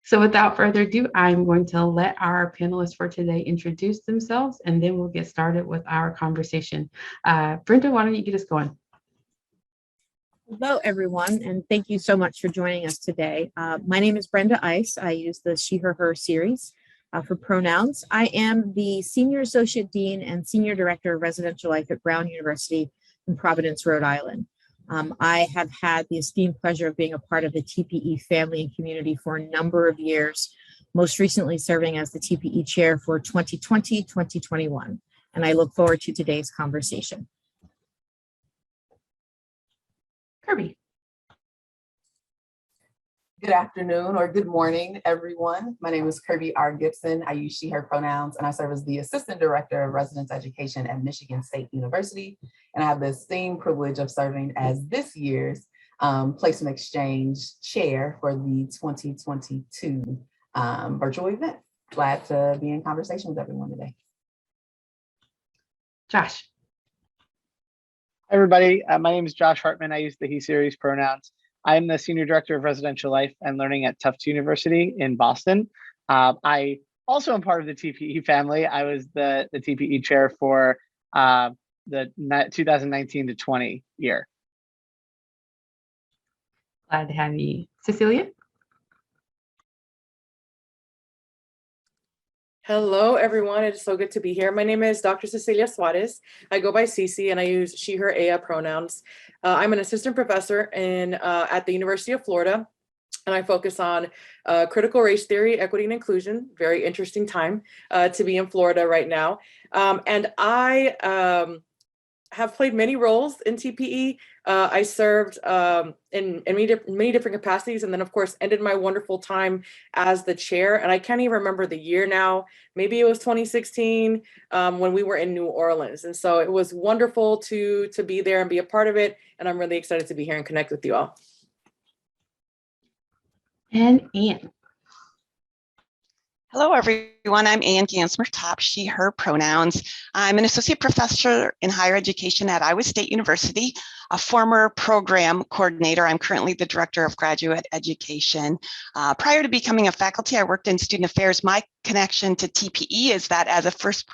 So without further ado, I'm going to let our panelists for today introduce themselves, and then we'll get started with our conversation. Brenda, why don't you get us going? Hello, everyone, and thank you so much for joining us today. My name is Brenda Ice. I use the she, her, her series for pronouns. I am the Senior Associate Dean and Senior Director of Residential Life at Brown University in Providence, Rhode Island. I have had the esteemed pleasure of being a part of the TPE family and community for a number of years, most recently serving as the TPE chair for 2020-2021. And I look forward to today's conversation. Kirby. Good afternoon or good morning, everyone. My name is Kirby R Gibson. I use she, her pronouns, and I serve as the Assistant Director of Residence Education at Michigan State University. And I have the esteemed privilege of serving as this year's Placement Exchange Chair for the 2022 virtual event. Glad to be in conversation with everyone today. Josh. Hi, everybody. My name is Josh Hartman. I use the he series pronouns. I'm the Senior Director of Residential Life and Learning at Tufts University in Boston. I also am part of the TPE family. I was the TPE chair for the 2019 to 20 year. Glad to have you. Cecilia? Hello, everyone. It is so good to be here. My name is Dr. Cecilia Suarez. I go by Cici, and I use she, her, ella pronouns. I'm an assistant professor at the University of Florida, and I focus on critical race theory, equity, and inclusion. Very interesting time to be in Florida right now. And I have played many roles in TPE. I served in many different capacities, and then of course ended my wonderful time as the chair. And I can't even remember the year now. Maybe it was 2016 when we were in New Orleans. And so it was wonderful to be there and be a part of it. And I'm really excited to be here and connect with you all. And Anne. Hello, everyone. I'm Ann Gansmer-Top, she, her pronouns. I'm an associate professor in higher education at Iowa State University, a former program coordinator. I'm currently the director of graduate education. Prior to becoming a faculty, I worked in student affairs. My connection to TPE is that as a first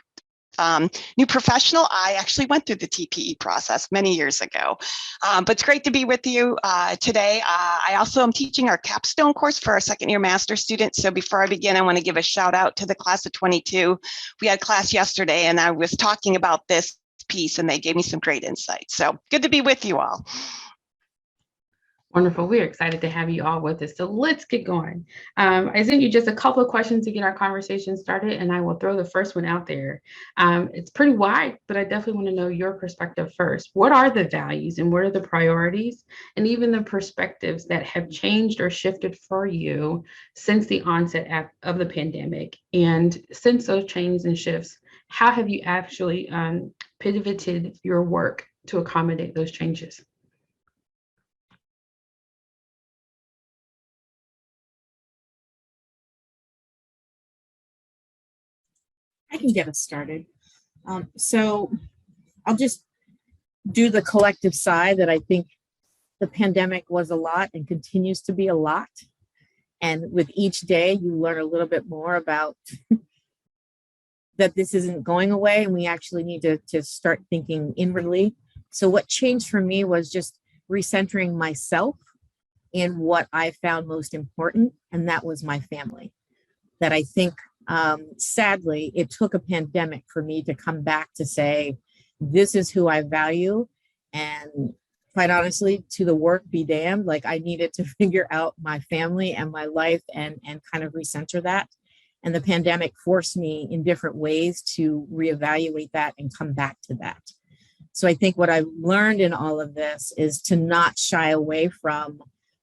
new professional, I actually went through the TPE process many years ago. But it's great to be with you today. I also am teaching our capstone course for our second year master's students. So before I begin, I want to give a shout out to the class of 22. We had class yesterday and I was talking about this piece and they gave me some great insights. So good to be with you all. Wonderful. We're excited to have you all with us. So let's get going. I sent you just a couple of questions to get our conversation started, and I will throw the first one out there. It's pretty wide, but I definitely want to know your perspective first. What are the values and what are the priorities and even the perspectives that have changed or shifted for you since the onset of the pandemic? And since those changes and shifts, how have you actually pivoted your work to accommodate those changes? I can get us started. So I'll just do the collective sigh that I think the pandemic was a lot and continues to be a lot. And with each day, you learn a little bit more about that this isn't going away and we actually need to start thinking inwardly. So what changed for me was just recentering myself in what I found most important, and that was my family. That I think sadly, it took a pandemic for me to come back to say, this is who I value. And quite honestly, to the work be damned, like I needed to figure out my family and my life and kind of recenter that. And the pandemic forced me in different ways to reevaluate that and come back to that. So I think what I've learned in all of this is to not shy away from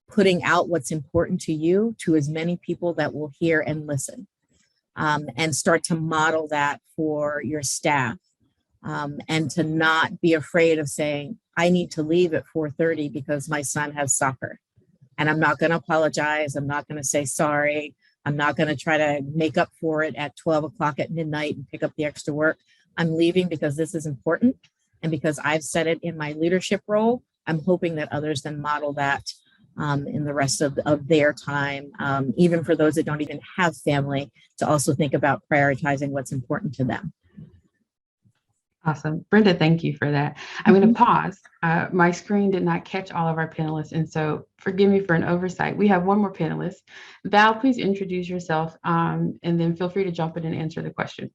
putting out what's important to you to as many people that will hear and listen. And start to model that for your staff, and to not be afraid of saying, I need to leave at 4:30 because my son has soccer. And I'm not going to apologize. I'm not going to say sorry. I'm not going to try to make up for it at 12 o'clock at midnight and pick up the extra work. I'm leaving because this is important. And because I've said it in my leadership role, I'm hoping that others then model that in the rest of their time, even for those that don't even have family, to also think about prioritizing what's important to them. Awesome. Brenda, thank you for that. I'm going to pause. My screen did not catch all of our panelists, and so forgive me for an oversight. We have one more panelist. Val, please introduce yourself, and then feel free to jump in and answer the question.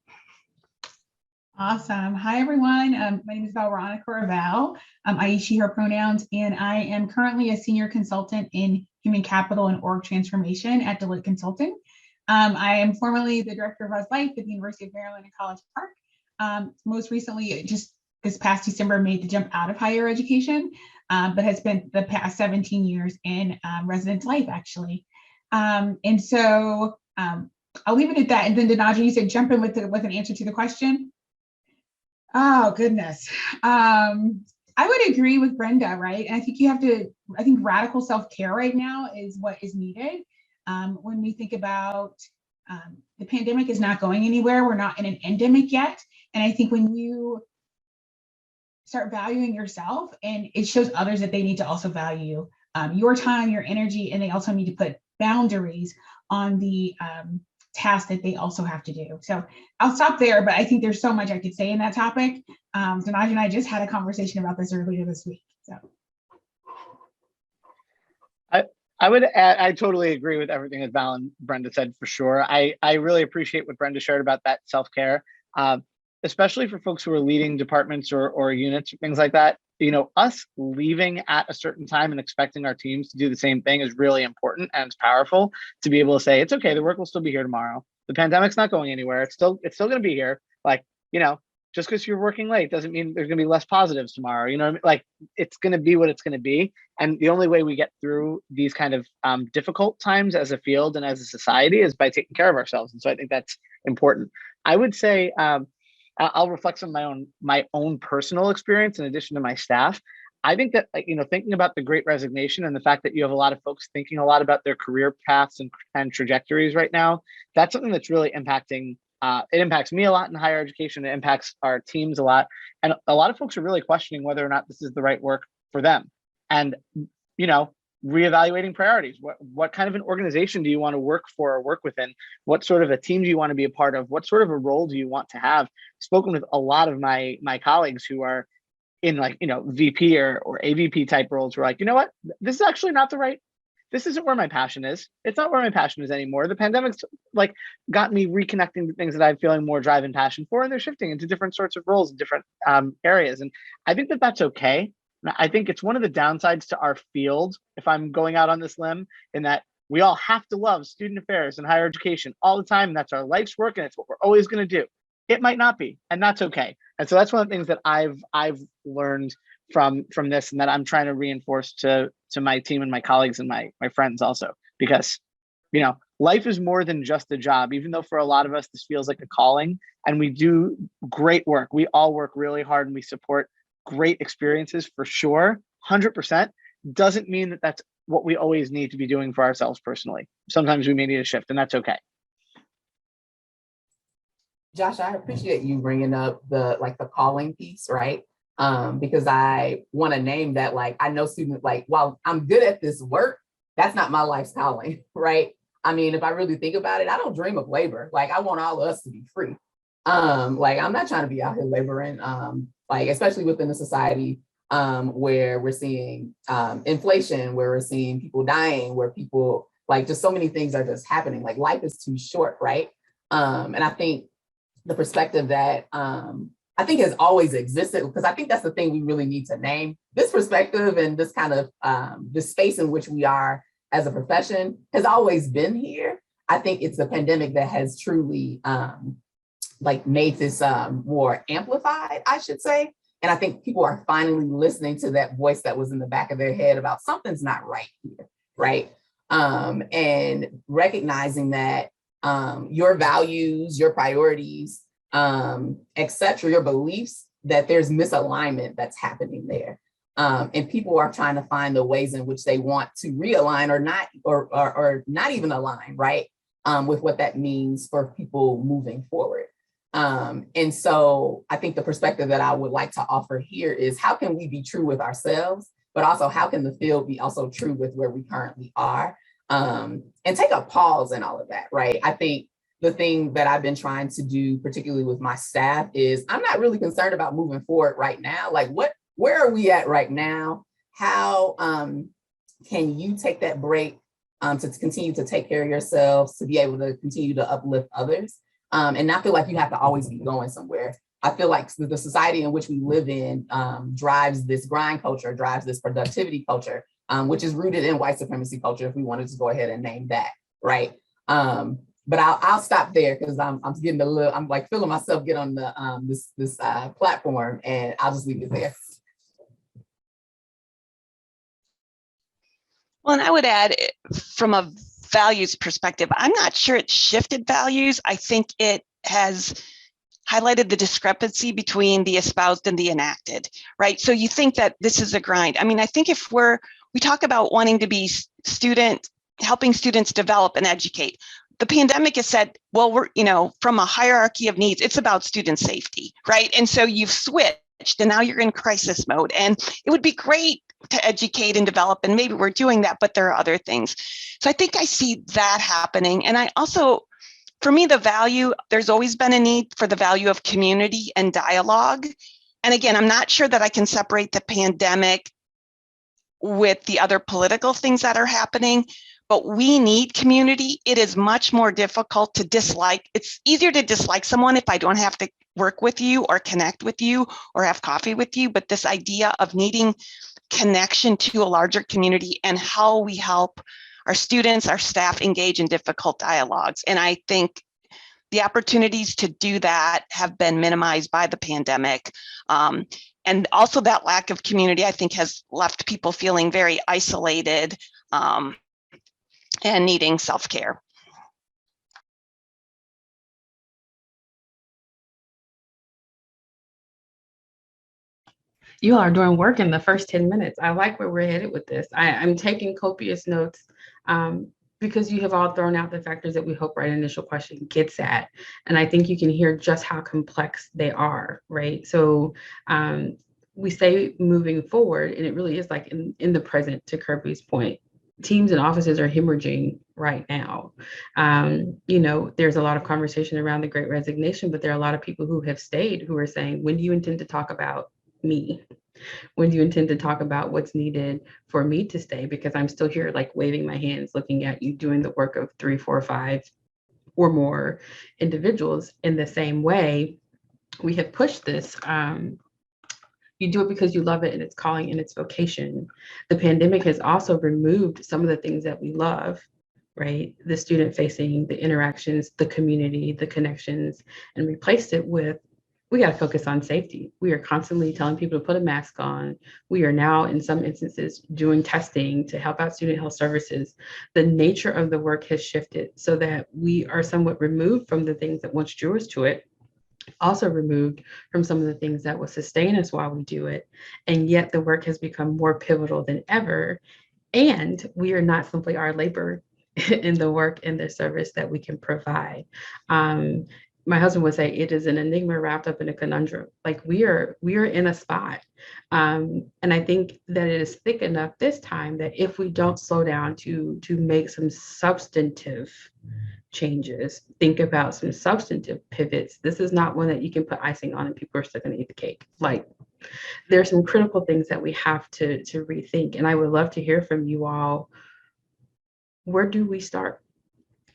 Awesome. Hi, everyone. My name is Veronica or Val. I use she, her pronouns, and I am currently a senior consultant in human capital and org transformation at Deloitte Consulting. I am formerly the director of Res Life at the University of Maryland in College Park. Most recently, just this past December, made the jump out of higher education, but has spent the past 17 years in residence life, actually. And so I'll leave it at that. And then Danaja, you said jump in with an answer to the question. Oh, goodness. I would agree with Brenda, right? And I think I think radical self-care right now is what is needed. When we think about the pandemic is not going anywhere. We're not in an endemic yet. And I think when you start valuing yourself, and it shows others that they need to also value your time, your energy, and they also need to put boundaries on the tasks that they also have to do. So I'll stop there, but I think there's so much I could say in that topic. Danaja and I just had a conversation about this earlier this week. So I would add, I totally agree with everything that Val and Brenda said for sure. I really appreciate what Brenda shared about that self-care, especially for folks who are leading departments or units, things like that. You know, us leaving at a certain time and expecting our teams to do the same thing is really important, and it's powerful to be able to say, it's okay, the work will still be here tomorrow. The pandemic's not going anywhere. It's still going to be here. Like, you know, just because you're working late doesn't mean there's going to be less positives tomorrow. You know what I mean? Like, it's going to be what it's going to be. And the only way we get through these kind of difficult times as a field and as a society is by taking care of ourselves. And so I think that's important. I would say, I'll reflect on my own personal experience in addition to my staff. I think that, you know, thinking about the Great Resignation and the fact that you have a lot of folks thinking a lot about their career paths and trajectories right now, that's something that's really impacting. It impacts me a lot in higher education. It impacts our teams a lot. And a lot of folks are really questioning whether or not this is the right work for them. And, you know, reevaluating priorities. What kind of an organization do you want to work for or work within? What sort of a team do you want to be a part of? What sort of a role do you want to have? Spoken with a lot of my colleagues who are in, like, you know, VP or AVP type roles, who are like, you know what, this is actually not the right, this isn't where my passion is. It's not where my passion is anymore. The pandemic's like got me reconnecting to things that I'm feeling more drive and passion for, and they're shifting into different sorts of roles in different areas. And I think that that's okay. I think it's one of the downsides to our field, if I'm going out on this limb, in that we all have to love student affairs and higher education all the time. And that's our life's work, and it's what we're always going to do. It might not be, and that's okay. And so that's one of the things that I've learned from this, and that I'm trying to reinforce to my team and my colleagues and my friends also, because, you know, life is more than just a job. Even though for a lot of us this feels like a calling, and we do great work, we all work really hard, and we support great experiences for sure, 100%, doesn't mean that that's what we always need to be doing for ourselves personally. Sometimes we may need a shift, and that's okay. Josh, I appreciate you bringing up the calling piece, right? Because I want to name that, like, I know students, like, while I'm good at this work, that's not my life's calling, right? I mean, if I really think about it, I don't dream of labor. Like, I want all of us to be free. Like, I'm not trying to be out here laboring, like, especially within a society where we're seeing inflation, where we're seeing people dying, where people, like, just so many things are just happening. Like, life is too short, right? And I think the perspective that I think has always existed, because I think that's the thing we really need to name. This perspective and this kind of this space in which we are as a profession has always been here. I think it's the pandemic that has truly like made this more amplified, I should say. And I think people are finally listening to that voice that was in the back of their head about something's not right here, right? And recognizing that your values, your priorities, et cetera, your beliefs, that there's misalignment that's happening there. And people are trying to find the ways in which they want to realign or not even align, right? With what that means for people moving forward. And so I think the perspective that I would like to offer here is, how can we be true with ourselves but also how can the field be also true with where we currently are, and take a pause in all of that, right? I think the thing that I've been trying to do, particularly with my staff, is I'm not really concerned about moving forward right now. Like, where are we at right now? How can you take that break to continue to take care of yourselves, to be able to continue to uplift others, and not feel like you have to always be going somewhere. I feel like the society in which we live in drives this grind culture, drives this productivity culture, which is rooted in white supremacy culture, if we wanted to go ahead and name that, right? But I'll stop there because I'm getting a little, I'm like feeling myself get on the this platform, and I'll just leave it there. Well, and I would add, from a values perspective, I'm not sure it shifted values. I think it has highlighted the discrepancy between the espoused and the enacted, right? So you think that this is a grind. I mean, I think if we talk about wanting to be helping students develop and educate, the pandemic has said, well, we're, from a hierarchy of needs, it's about student safety, right? And so you've switched and now you're in crisis mode, and it would be great to educate and develop, and maybe we're doing that, but there are other things. So I think I see that happening. And I also, for me, there's always been a need for the value of community and dialogue. And again, I'm not sure that I can separate the pandemic with the other political things that are happening, but we need community. It is much more difficult to dislike. It's easier to dislike someone if I don't have to work with you or connect with you or have coffee with you. But this idea of needing connection to a larger community and how we help our students, our staff engage in difficult dialogues. And I think the opportunities to do that have been minimized by the pandemic. And also that lack of community, I think, has left people feeling very isolated and needing self-care. You all are doing work in the first 10 minutes. I like where we're headed with this. I'm taking copious notes because you have all thrown out the factors that we hope our initial question gets at. And I think you can hear just how complex they are, right? So we say moving forward, and it really is like in the present, to Kirby's point. Teams and offices are hemorrhaging right now. There's a lot of conversation around the Great Resignation, but there are a lot of people who have stayed who are saying, when do you intend to talk about me? When do you intend to talk about what's needed for me to stay? Because I'm still here, like waving my hands, looking at you doing the work of 3, 4, 5 or more individuals in the same way. We have pushed this. You do it because you love it and it's calling and it's vocation. The pandemic has also removed some of the things that we love, right? The student facing, the interactions, the community, the connections, and replaced it with, we got to focus on safety. We are constantly telling people to put a mask on. We are now, in some instances, doing testing to help out student health services. The nature of the work has shifted so that we are somewhat removed from the things that once drew us to it, also removed from some of the things that will sustain us while we do it. And yet the work has become more pivotal than ever. And we are not simply our labor in the work and the service that we can provide. My husband would say it is an enigma wrapped up in a conundrum. Like we are in a spot. And I think that it is thick enough this time that if we don't slow down to make some substantive changes, think about some substantive pivots, this is not one that you can put icing on and people are still going to eat the cake. Like there's some critical things that we have to rethink. And I would love to hear from you all. Where do we start?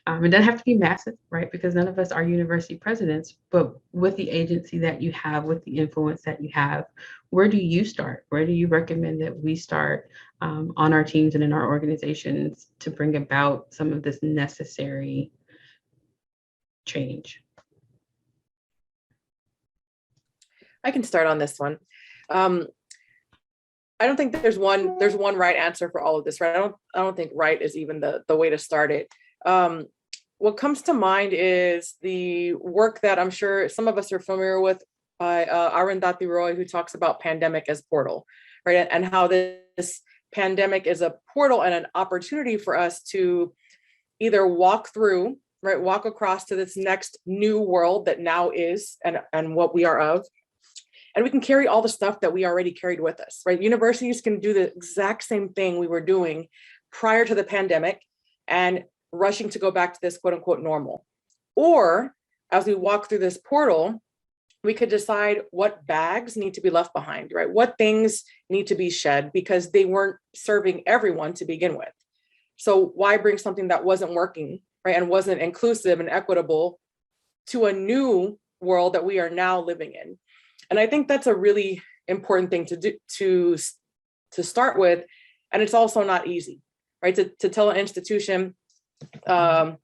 It doesn't have to be massive, right? Because none of us are university presidents, but with the agency that you have, with the influence that you have, where do you start? Where do you recommend that we start on our teams and in our organizations to bring about some of this necessary change? I can start on this one. I don't think there's one right answer for all of this, right? I don't think right is even the way to start it. What comes to mind is the work that I'm sure some of us are familiar with by Arundhati Roy, who talks about pandemic as portal, right? And how this pandemic is a portal and an opportunity for us to either walk across to this next new world that now is and what we are of, and we can carry all the stuff that we already carried with us, right? Universities can do the exact same thing we were doing prior to the pandemic and rushing to go back to this quote unquote normal. Or as we walk through this portal, we could decide what bags need to be left behind, right? What things need to be shed because they weren't serving everyone to begin with. So why bring something that wasn't working, right? And wasn't inclusive and equitable to a new world that we are now living in? And I think that's a really important thing to do, to start with. And it's also not easy, right? To tell an institution, right,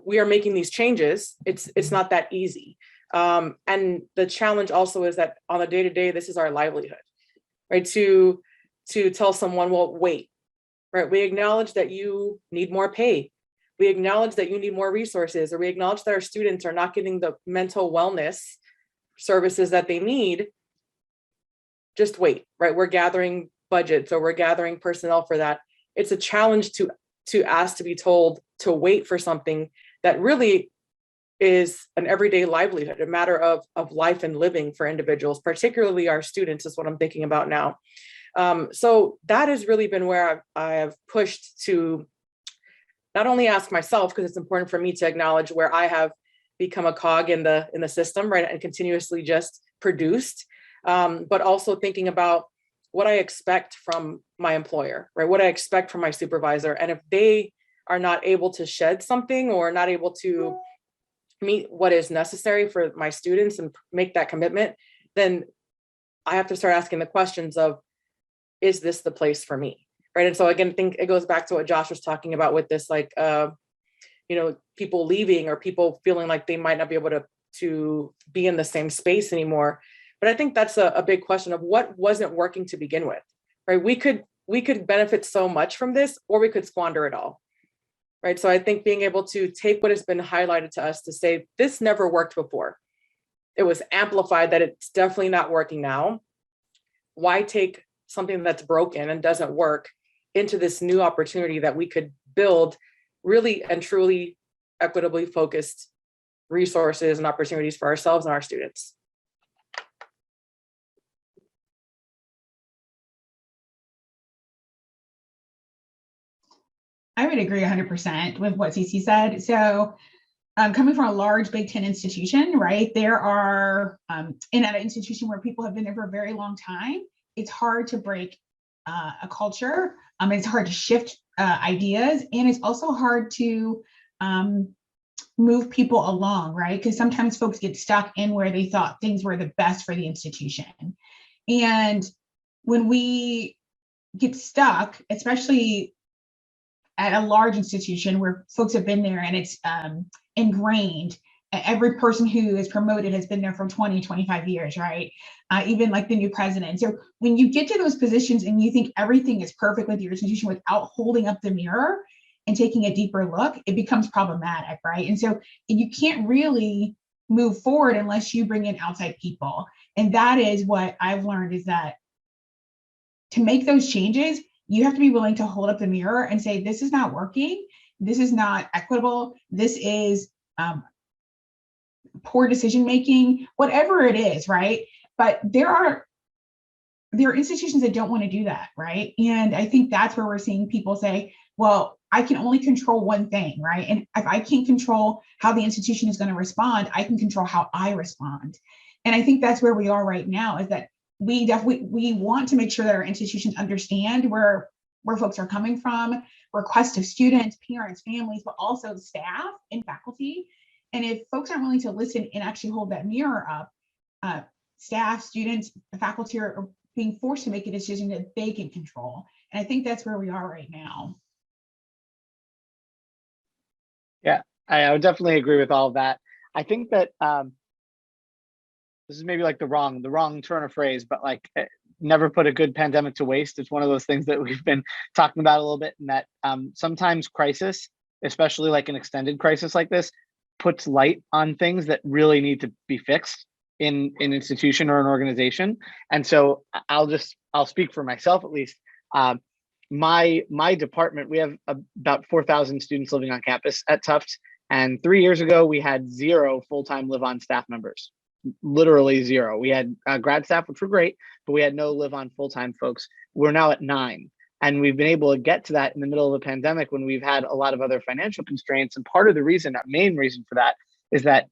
we are making these changes. It's not that easy. And the challenge also is that on a day-to-day, this is our livelihood, right? To tell someone, well, wait, right? We acknowledge that you need more pay. We acknowledge that you need more resources, or we acknowledge that our students are not getting the mental wellness services that they need. Just wait, right? We're gathering budgets, or we're gathering personnel for that. It's a challenge to ask to be told to wait for something that really is an everyday livelihood, a matter of life and living for individuals, particularly our students is what I'm thinking about now. So that has really been where I have pushed to not only ask myself, because it's important for me to acknowledge where I have become a cog in the system, right, and continuously just produced, but also thinking about what I expect from my employer, right, what I expect from my supervisor. And if they are not able to shed something or not able to meet what is necessary for my students and make that commitment, then I have to start asking the questions of, is this the place for me? Right. And so again, I think it goes back to what Josh was talking about with this, like, people leaving or people feeling like they might not be able to be in the same space anymore. But I think that's a big question of what wasn't working to begin with, right? We could benefit so much from this, or we could squander it all. Right. So I think being able to take what has been highlighted to us to say, this never worked before. It was amplified that it's definitely not working now. Why take something that's broken and doesn't work into this new opportunity that we could build really and truly equitably focused resources and opportunities for ourselves and our students? I would agree 100% with what Cece said. So coming from a large Big Ten institution, right, there are, in an institution where people have been there for a very long time, it's hard to break a culture. It's hard to shift ideas, and it's also hard to move people along, right? Because sometimes folks get stuck in where they thought things were the best for the institution. And when we get stuck, especially at a large institution where folks have been there and it's ingrained, every person who is promoted has been there for 20, 25 years, right? Even like the new president. So when you get to those positions and you think everything is perfect with your institution without holding up the mirror and taking a deeper look, it becomes problematic, right? And so you can't really move forward unless you bring in outside people. And that is what I've learned, is that to make those changes, you have to be willing to hold up the mirror and say, this is not working. This is not equitable. This is poor decision-making, whatever it is, right? But there are institutions that don't want to do that, right? And I think that's where we're seeing people say, well, I can only control one thing, right? And if I can't control how the institution is going to respond, I can control how I respond. And I think that's where we are right now, is that we want to make sure that our institutions understand where folks are coming from, requests of students, parents, families, but also staff and faculty. And if folks aren't willing to listen and actually hold that mirror up, staff, students, faculty are being forced to make a decision that they can control. And I think that's where we are right now. Yeah, I would definitely agree with all of that. I think that this is maybe like the wrong turn of phrase, but like, never put a good pandemic to waste. It's one of those things that we've been talking about a little bit, and that sometimes crisis, especially like an extended crisis like this, puts light on things that really need to be fixed in an institution or an organization. And so I'll speak for myself, at least. My department, we have about 4,000 students living on campus at Tufts. And 3 years ago, we had 0 full-time live-on staff members. literally zero. We had grad staff, which were great, but we had no live on full-time folks. We're now at 9. And we've been able to get to that in the middle of a pandemic when we've had a lot of other financial constraints. And part of the reason, main reason for that is that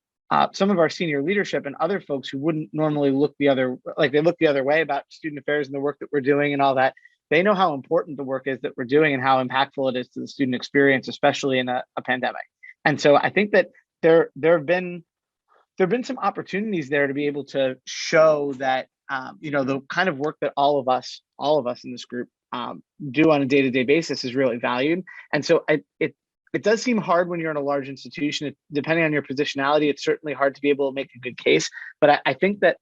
some of our senior leadership and other folks who wouldn't normally look the other, like they look the other way about student affairs and the work that we're doing and all that, they know how important the work is that we're doing and how impactful it is to the student experience, especially in a pandemic. And so I think that there have been some opportunities there to be able to show that the kind of work that all of us in this group do on a day-to-day basis is really valued. And so it does seem hard when you're in a large institution. Depending on your positionality, it's certainly hard to be able to make a good case. But I think that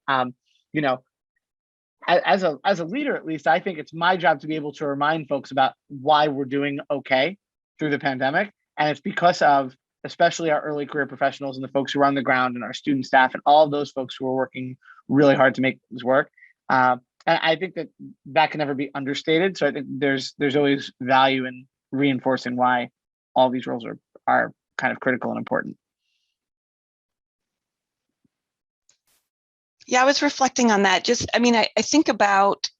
as a leader, at least, I think it's my job to be able to remind folks about why we're doing okay through the pandemic. And it's because of especially our early career professionals and the folks who are on the ground and our student staff and all of those folks who are working really hard to make this work. And I think that can never be understated. So I think there's always value in reinforcing why all these roles are kind of critical and important. Yeah, I was reflecting on that. I think about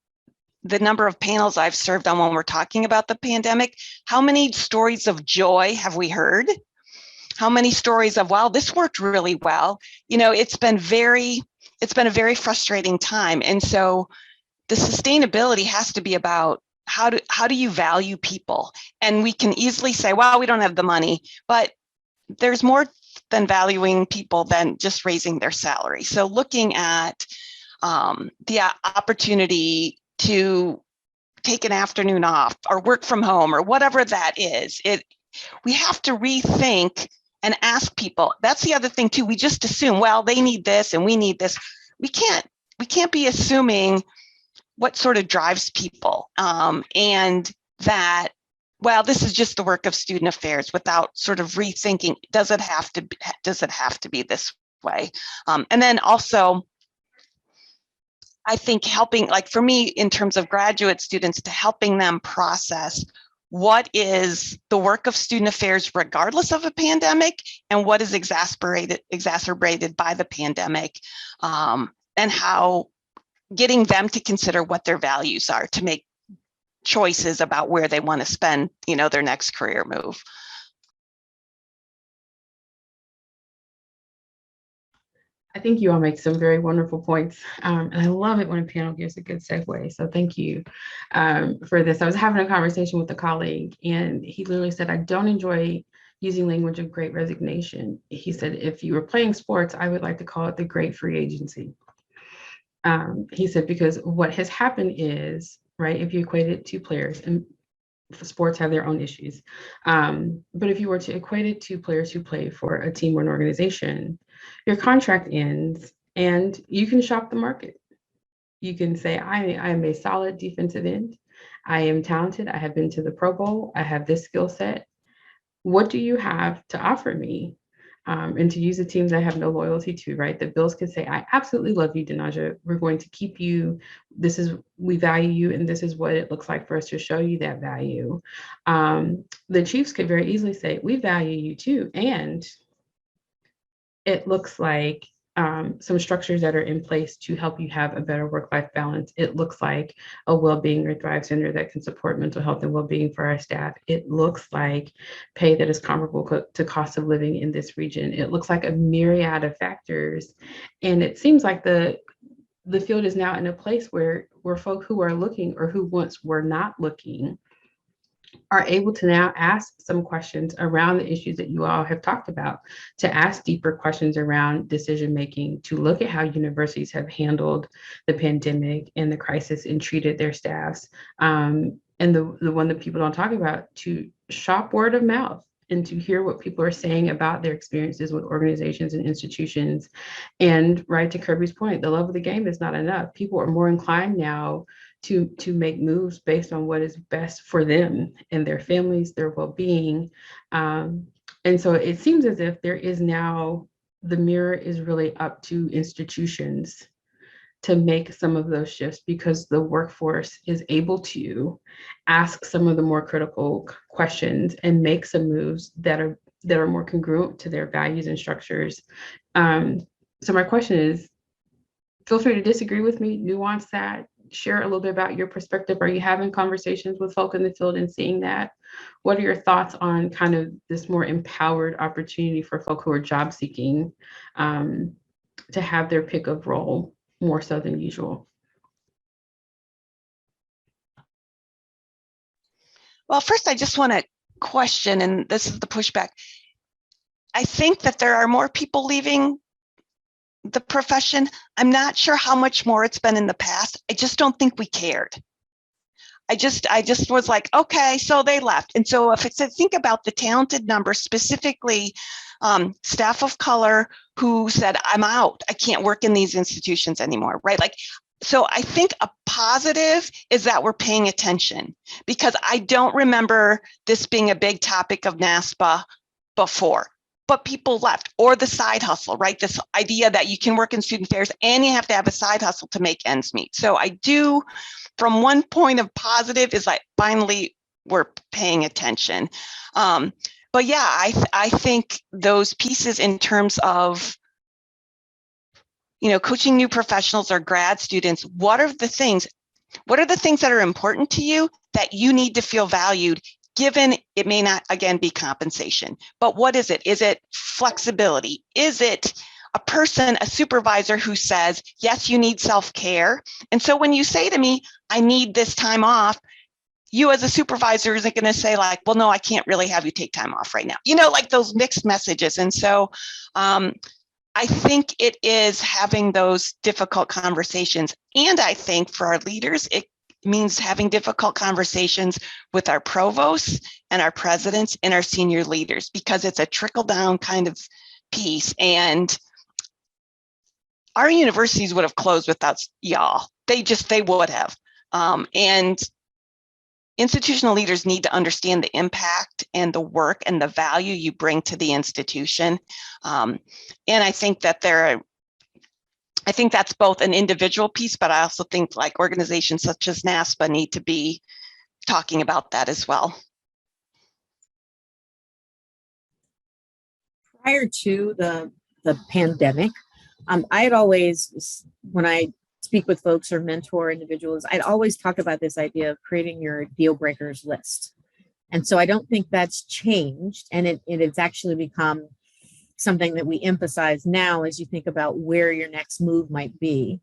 the number of panels I've served on when we're talking about the pandemic. How many stories of joy have we heard? How many stories of, wow, this worked really well? It's been a very frustrating time. And so the sustainability has to be about how do you value people? And we can easily say, well, we don't have the money, but there's more than valuing people than just raising their salary. So looking at the opportunity to take an afternoon off or work from home or whatever that is, we have to rethink and ask people. That's the other thing too. We just assume, well, they need this and we need this. We can't be assuming what sort of drives people, and that, well, this is just the work of student affairs, without sort of rethinking, does it have to be this way? And then also, I think helping, like for me, in terms of graduate students, to helping them process what is the work of student affairs regardless of a pandemic and what is exacerbated by the pandemic, and how getting them to consider what their values are to make choices about where they want to spend, their next career move. I think you all make some very wonderful points. And I love it when a panel gives a good segue. So thank you for this. I was having a conversation with a colleague and he literally said, I don't enjoy using language of great resignation. He said, if you were playing sports, I would like to call it the great free agency. He said, because what has happened is, right, if you equate it to players, and sports have their own issues, but if you were to equate it to players who play for a team or an organization, your contract ends and you can shop the market. You can say, I am a solid defensive end. I am talented. I have been to the Pro Bowl. I have this skill set. What do you have to offer me? And to use the teams I have no loyalty to, right? The Bills could say, I absolutely love you, Denaja. We're going to keep you. We value you, and this is what it looks like for us to show you that value. The Chiefs could very easily say, we value you too. And it looks like some structures that are in place to help you have a better work-life balance. It looks like a well-being or Thrive Center that can support mental health and well-being for our staff. It looks like pay that is comparable to cost of living in this region. It looks like a myriad of factors. And it seems like the field is now in a place where folk who are looking or who once were not looking are able to now ask some questions around the issues that you all have talked about, to ask deeper questions around decision making, to look at how universities have handled the pandemic and the crisis and treated their staffs. And the one that people don't talk about, to shop word of mouth and to hear what people are saying about their experiences with organizations and institutions. And right to Kirby's point, the love of the game is not enough. People are more inclined now to make moves based on what is best for them and their families, their well-being. And so it seems as if there is now, the mirror is really up to institutions to make some of those shifts, because the workforce is able to ask some of the more critical questions and make some moves that are more congruent to their values and structures. So my question is, feel free to disagree with me, nuance that, share a little bit about your perspective. Are you having conversations with folk in the field and seeing that? What are your thoughts on kind of this more empowered opportunity for folk who are job seeking to have their pick of role more so than usual? Well, first, I just want to question, and this is the pushback. I think that there are more people leaving the profession. I'm not sure how much more it's been in the past. I just don't think we cared. I just was like, okay, so they left. And so if it's, think about the talented number, specifically staff of color who said, I'm out, I can't work in these institutions anymore, right? Like, so I think a positive is that we're paying attention, because I don't remember this being a big topic of NASPA before, but people left. Or the side hustle, right? This idea that you can work in student affairs and you have to have a side hustle to make ends meet. So I do, from one point of positive, is like finally we're paying attention. But yeah, I think those pieces in terms of, you know, coaching new professionals or grad students, what are the things that are important to you that you need to feel valued, given it may not, again, be compensation, but what is it? Is it flexibility? Is it a person, a supervisor who says, yes, you need self-care. And so when you say to me, I need this time off, you as a supervisor isn't going to say like, well, no, I can't really have you take time off right now. You know, like those mixed messages. And so I think it is having those difficult conversations. And I think for our leaders, it means having difficult conversations with our provosts and our presidents and our senior leaders, because it's a trickle down kind of piece. And our universities would have closed without y'all. They would have. And institutional leaders need to understand the impact and the work and the value you bring to the institution. And I think that I think that's both an individual piece, but I also think like organizations such as NASPA need to be talking about that as well. Prior to the pandemic, I had always, when I speak with folks or mentor individuals, I'd always talk about this idea of creating your deal breakers list. And so I don't think that's changed. And it's actually become something that we emphasize now as you think about where your next move might be.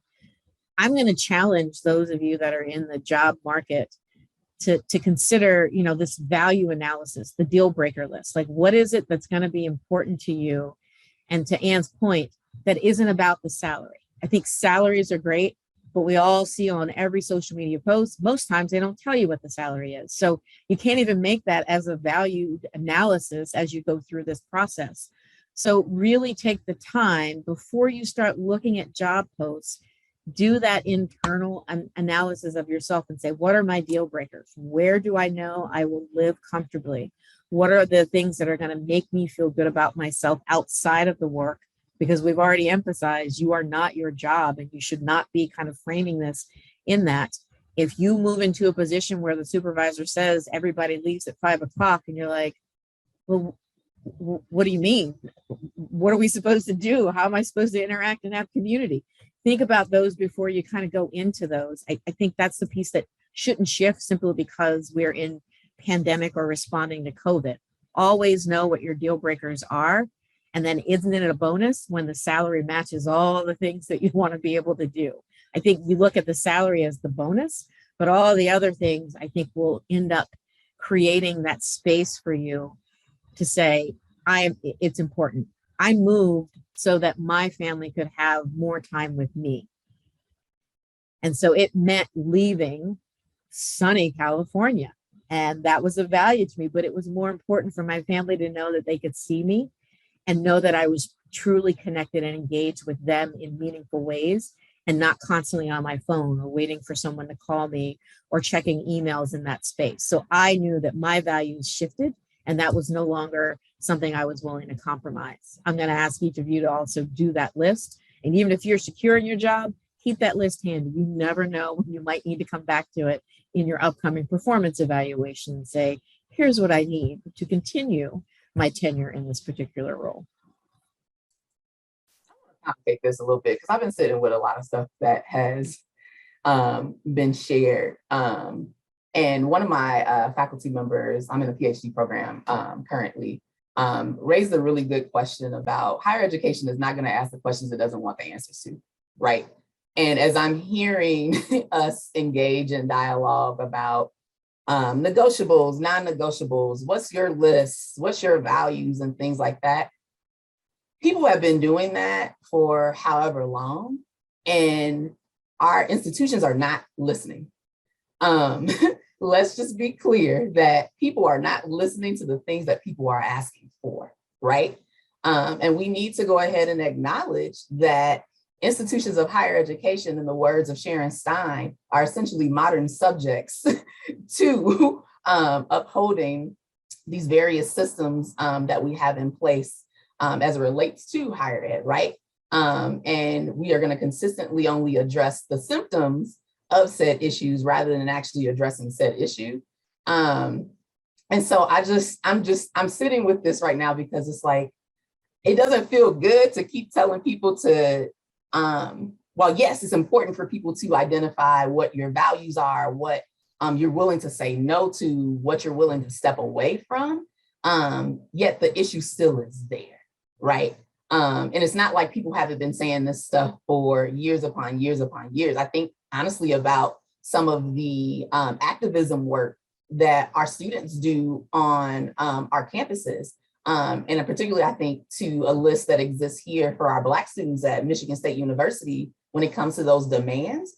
I'm going to challenge those of you that are in the job market to consider, you know, this value analysis, the deal breaker list. Like, what is it that's going to be important to you? And to Ann's point, that isn't about the salary. I think salaries are great, but we all see on every social media post, most times they don't tell you what the salary is. So you can't even make that as a valued analysis as you go through this process. So really take the time before you start looking at job posts, do that internal analysis of yourself and say, what are my deal breakers? Where do I know I will live comfortably? What are the things that are going to make me feel good about myself outside of the work? Because we've already emphasized you are not your job, and you should not be kind of framing this in that. If you move into a position where the supervisor says everybody leaves at 5 o'clock and you're like, well, what do you mean? What are we supposed to do? How am I supposed to interact and have community? Think about those before you kind of go into those. I think that's the piece that shouldn't shift simply because we're in pandemic or responding to COVID. Always know what your deal breakers are. And then isn't it a bonus when the salary matches all the things that you want to be able to do? I think you look at the salary as the bonus, but all the other things I think will end up creating that space for you to say, it's important. I moved so that my family could have more time with me. And so it meant leaving sunny California. And that was a value to me, but it was more important for my family to know that they could see me and know that I was truly connected and engaged with them in meaningful ways, and not constantly on my phone or waiting for someone to call me or checking emails in that space. So I knew that my values shifted, and that was no longer something I was willing to compromise. I'm going to ask each of you to also do that list. And even if you're secure in your job, keep that list handy. You never know when you might need to come back to it in your upcoming performance evaluation and say, here's what I need to continue my tenure in this particular role. complicate this a little bit because I've been sitting with a lot of stuff that has been shared. And one of my faculty members, I'm in a PhD program currently, raised a really good question about higher education is not going to ask the questions it doesn't want the answers to, right? And as I'm hearing us engage in dialogue about negotiables, non-negotiables, what's your list, what's your values and things like that, people have been doing that for however long, and our institutions are not listening. Let's just be clear that people are not listening to the things that people are asking for, right? And we need to go ahead and acknowledge that institutions of higher education, in the words of Sharon Stein, are essentially modern subjects to upholding these various systems that we have in place as it relates to higher ed, right? And we are going to consistently only address the symptoms of said issues rather than actually addressing said issue. And so I'm sitting with this right now because it's like, it doesn't feel good to keep telling people to, well, yes, it's important for people to identify what your values are, what you're willing to say no to, what you're willing to step away from, yet the issue still is there, right? And it's not like people haven't been saying this stuff for years upon years upon years. I think honestly about some of the activism work that our students do on our campuses. And particularly, I think, to a list that exists here for our Black students at Michigan State University, when it comes to those demands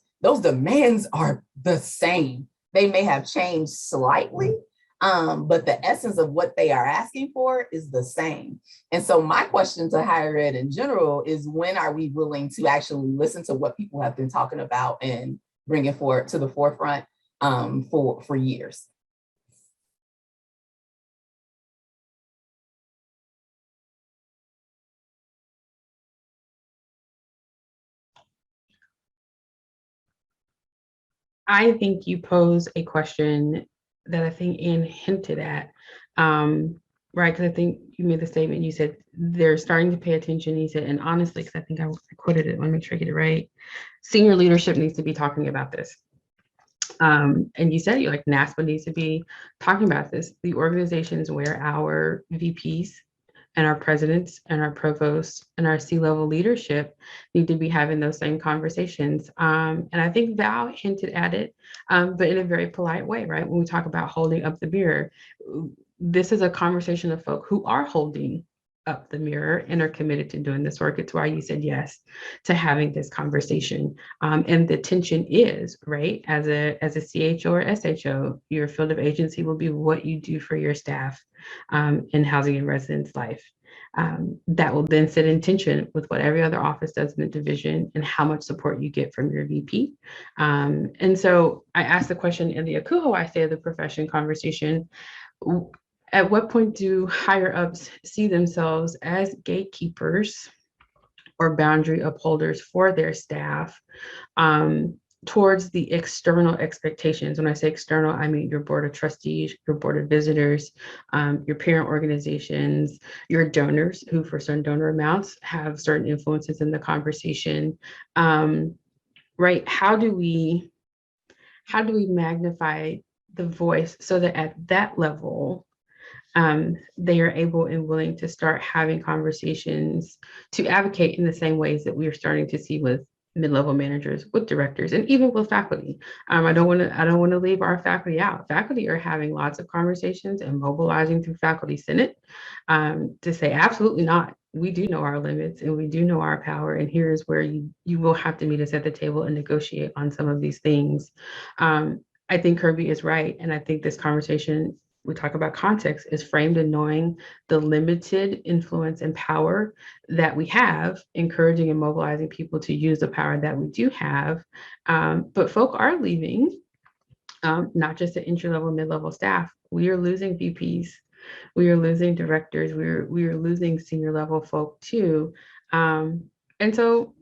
are the same. They may have changed slightly, but the essence of what they are asking for is the same. And so my question to higher ed in general is, when are we willing to actually listen to what people have been talking about and bring it forward to the forefront for years? I think you pose a question that I think Ann hinted at, right? Because I think you made the statement, you said they're starting to pay attention. You said, and honestly, because I think I quoted it, I want to make sure I get it right. Senior leadership needs to be talking about this. And you said, you like, NASPA needs to be talking about this. The organizations where our VPs and our presidents and our provosts and our C-level leadership need to be having those same conversations. And I think Val hinted at it, but in a very polite way, right? When we talk about holding up the mirror, this is a conversation of folk who are holding up the mirror and are committed to doing this work. It's why you said yes to having this conversation. And the tension is, right, as a CHO or SHO, your field of agency will be what you do for your staff in housing and residence life. That will then sit in tension with what every other office does in the division and how much support you get from your VP. And so I asked the question in the Akuho I Say of the Profession conversation, at what point do higher ups see themselves as gatekeepers or boundary upholders for their staff towards the external expectations? When I say external, I mean your board of trustees, your board of visitors, your parent organizations, your donors who for certain donor amounts have certain influences in the conversation, right? How do we magnify the voice so that at that level, they are able and willing to start having conversations to advocate in the same ways that we are starting to see with mid-level managers, with directors, and even with faculty. I don't want to leave our faculty out. Faculty are having lots of conversations and mobilizing through Faculty Senate to say absolutely not. We do know our limits and we do know our power, and here's where you will have to meet us at the table and negotiate on some of these things. I think Kirby is right, and I think this conversation, we talk about context, is framed in knowing the limited influence and power that we have, encouraging and mobilizing people to use the power that we do have. But folk are leaving, not just the entry-level, mid-level staff. We are losing VPs. We are losing directors. We are losing senior level folk too. And so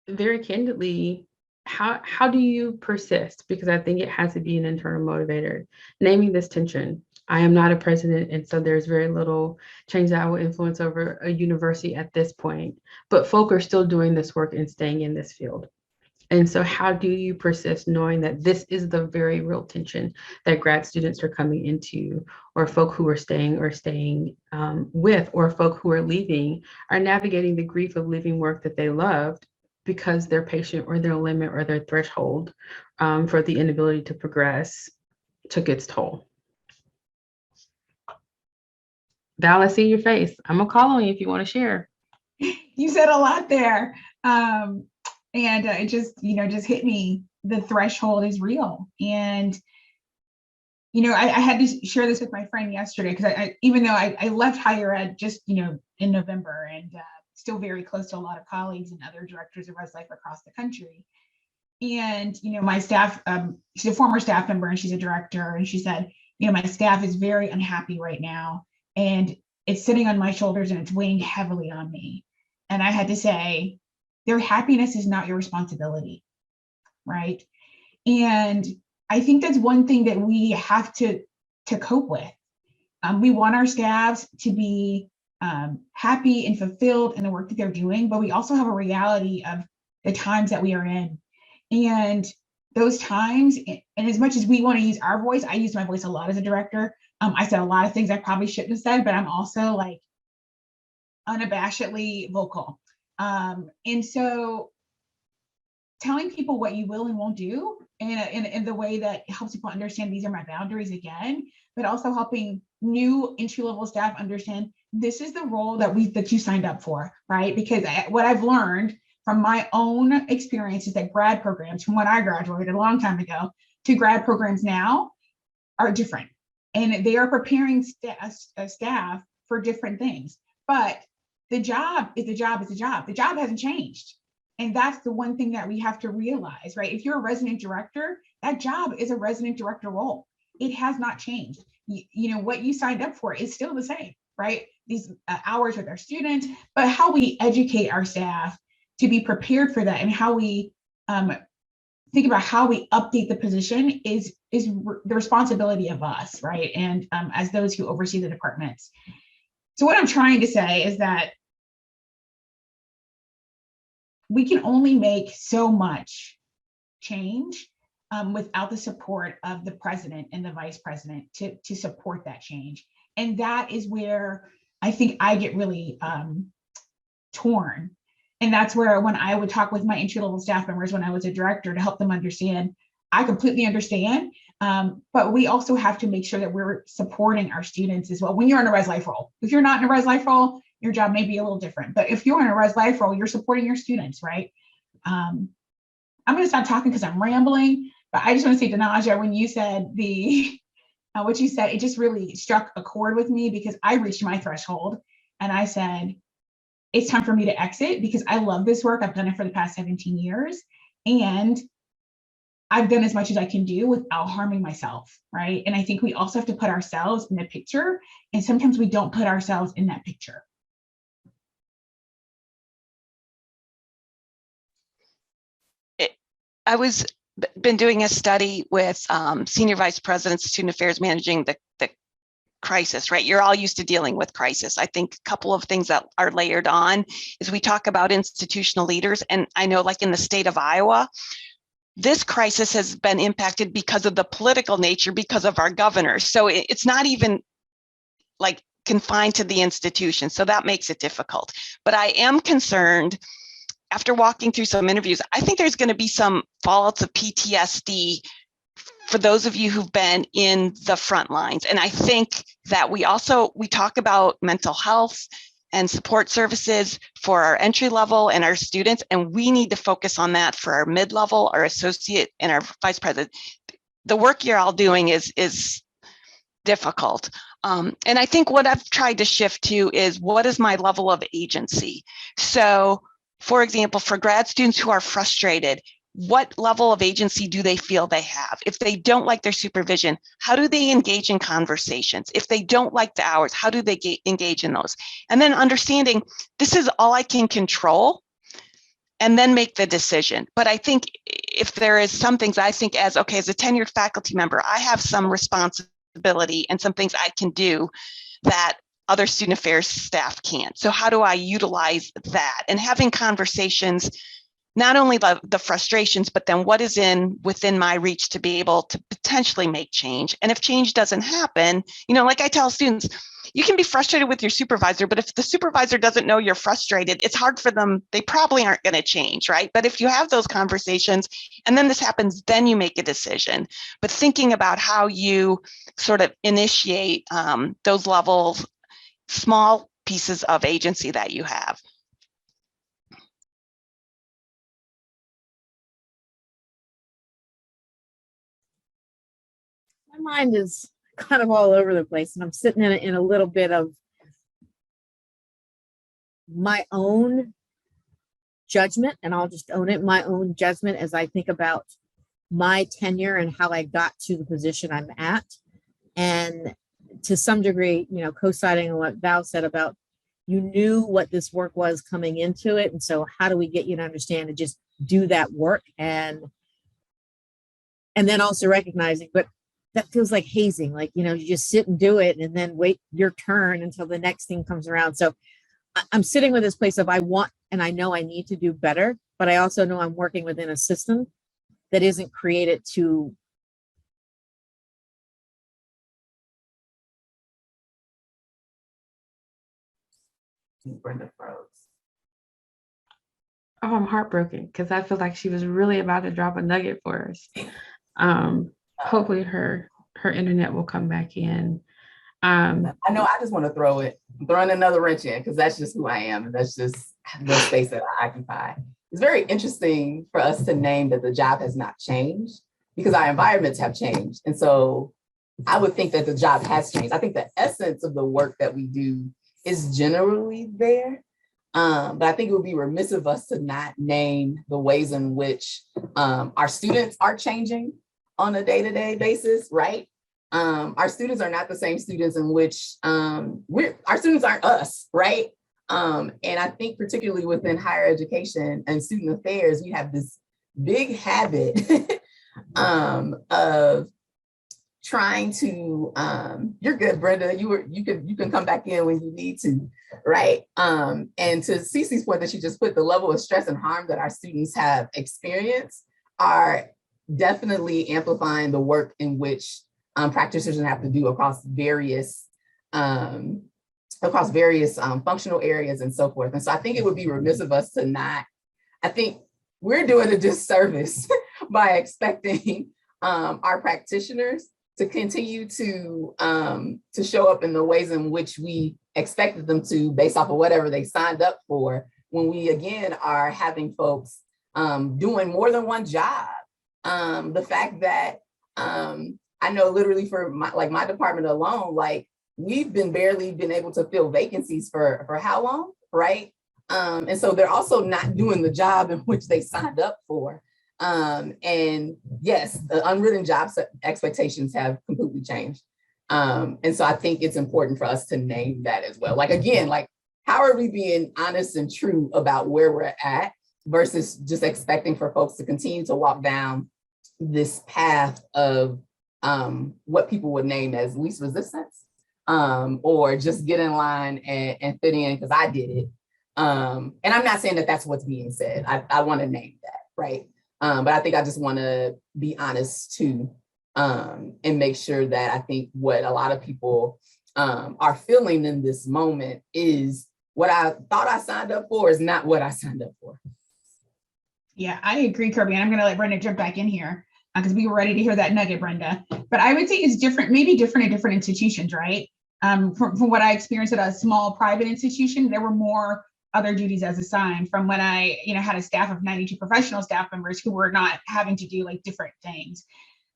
very candidly, how do you persist? Because I think it has to be an internal motivator, naming this tension. I am not a president, and so there's very little change that I will influence over a university at this point. But folk are still doing this work and staying in this field. And so how do you persist knowing that this is the very real tension that grad students are coming into, or folk who are staying with, or folk who are leaving are navigating the grief of leaving work that they loved because their patient or their limit or their threshold for the inability to progress took its toll. Val, I see your face. I'm gonna call on you if you want to share. You said a lot there. And it just hit me. The threshold is real. And, I had to share this with my friend yesterday because even though I left higher ed just, in November and still very close to a lot of colleagues and other directors of Res Life across the country. And, my staff, she's a former staff member and she's a director. And she said, my staff is very unhappy right now. And it's sitting on my shoulders and it's weighing heavily on me. And I had to say, their happiness is not your responsibility, right? And I think that's one thing that we have to cope with. We want our staffs to be happy and fulfilled in the work that they're doing, but we also have a reality of the times that we are in. And those times, and as much as we want to use our voice, I use my voice a lot as a director. I said a lot of things I probably shouldn't have said, but I'm also like unabashedly vocal. And so telling people what you will and won't do in the way that helps people understand these are my boundaries again, but also helping new entry-level staff understand this is the role that you signed up for, right? Because what I've learned from my own experiences that grad programs from when I graduated a long time ago to grad programs now are different. And they are preparing staff for different things. But the job is the job is the job. The job hasn't changed. And that's the one thing that we have to realize, right? If you're a resident director, that job is a resident director role. It has not changed. What you signed up for is still the same, right? These hours with our students, but how we educate our staff to be prepared for that and how we think about how we update the position is the responsibility of us, right? And as those who oversee the departments. So what I'm trying to say is that we can only make so much change without the support of the president and the vice president to support that change. And that is where I think I get really torn. And that's where when I would talk with my entry-level staff members when I was a director to help them understand, I completely understand, but we also have to make sure that we're supporting our students as well. When you're in a Res Life role, if you're not in a Res Life role, your job may be a little different, but if you're in a Res Life role, you're supporting your students, right? I'm gonna stop talking because I'm rambling, but I just wanna say, Danaja, when you said what you said, it just really struck a chord with me because I reached my threshold and I said, it's time for me to exit because I love this work. I've done it for the past 17 years and I've done as much as I can do without harming myself, right? And I think we also have to put ourselves in the picture and sometimes we don't put ourselves in that picture. I was been doing a study with senior vice presidents, student affairs, managing the crisis, right? You're all used to dealing with crisis. I think a couple of things that are layered on is we talk about institutional leaders. And I know like in the state of Iowa, this crisis has been impacted because of the political nature, because of our governors. So it's not even like confined to the institution. So that makes it difficult. But I am concerned after walking through some interviews, I think there's going to be some fallouts of PTSD for those of you who've been in the front lines. And I think that we talk about mental health and support services for our entry level and our students, and we need to focus on that for our mid-level, our associate, and our vice president. The work you're all doing is difficult. And I think what I've tried to shift to is what is my level of agency? So, for example, for grad students who are frustrated, what level of agency do they feel they have? If they don't like their supervision, how do they engage in conversations? If they don't like the hours, how do they engage in those? And then understanding this is all I can control and then make the decision. But I think if there is some things I think as a tenured faculty member, I have some responsibility flexibility and some things I can do that other student affairs staff can't. So how do I utilize that? And having conversations, not only the frustrations, but then what is within my reach to be able to potentially make change. And if change doesn't happen, like I tell students, you can be frustrated with your supervisor, but if the supervisor doesn't know you're frustrated, it's hard for them. They probably aren't going to change, right? But if you have those conversations and then this happens, then you make a decision. But thinking about how you sort of initiate those levels, small pieces of agency that you have. My mind is kind of all over the place, and I'm sitting in a little bit of my own judgment, and I'll just own it, my own judgment as I think about my tenure and how I got to the position I'm at. And to some degree, co-signing on what Val said about you knew what this work was coming into it. And so how do we get you to understand and just do that work? And then also recognizing, but that feels like hazing, like, you just sit and do it and then wait your turn until the next thing comes around. So I'm sitting with this place of I want, and I know I need to do better, but I also know I'm working within a system that isn't created to Brenda froze. Oh, I'm heartbroken because I feel like she was really about to drop a nugget for us. Hopefully her internet will come back in. I know I just want to throw in another wrench in because that's just who I am. And that's just the space that I occupy. It's very interesting for us to name that the job has not changed because our environments have changed. And so I would think that the job has changed. I think the essence of the work that we do is generally there. But I think it would be remiss of us to not name the ways in which our students are changing on a day-to-day basis, right? Our students are not the same students in which our students aren't us, right? And I think particularly within higher education and student affairs, we have this big habit of trying to, you're good, Brenda, you can come back in when you need to, right? And to Cece's point that she just put, the level of stress and harm that our students have experienced are definitely amplifying the work in which practitioners have to do across various functional areas and so forth. And so I think it would be remiss of us to not, I think we're doing a disservice by expecting our practitioners to continue to show up in the ways in which we expected them to based off of whatever they signed up for, when we again are having folks doing more than one job. The fact that I know literally for my department alone, like we've barely been able to fill vacancies for how long, right? And so they're also not doing the job in which they signed up for. And yes, the unwritten job expectations have completely changed. And so I think it's important for us to name that as well. Like, again, like, how are we being honest and true about where we're at versus just expecting for folks to continue to walk down this path of what people would name as least resistance, or just get in line and fit in because I did it. And I'm not saying that that's what's being said. I want to name that, right? But I think I just want to be honest too, and make sure that I think what a lot of people are feeling in this moment is what I thought I signed up for is not what I signed up for. Yeah, I agree, Kirby. And I'm going to let Brenda jump back in here because we were ready to hear that nugget, Brenda. But I would say it's different, maybe different in different institutions, right? From what I experienced at a small private institution, there were more other duties as assigned from when I, had a staff of 92 professional staff members who were not having to do like different things.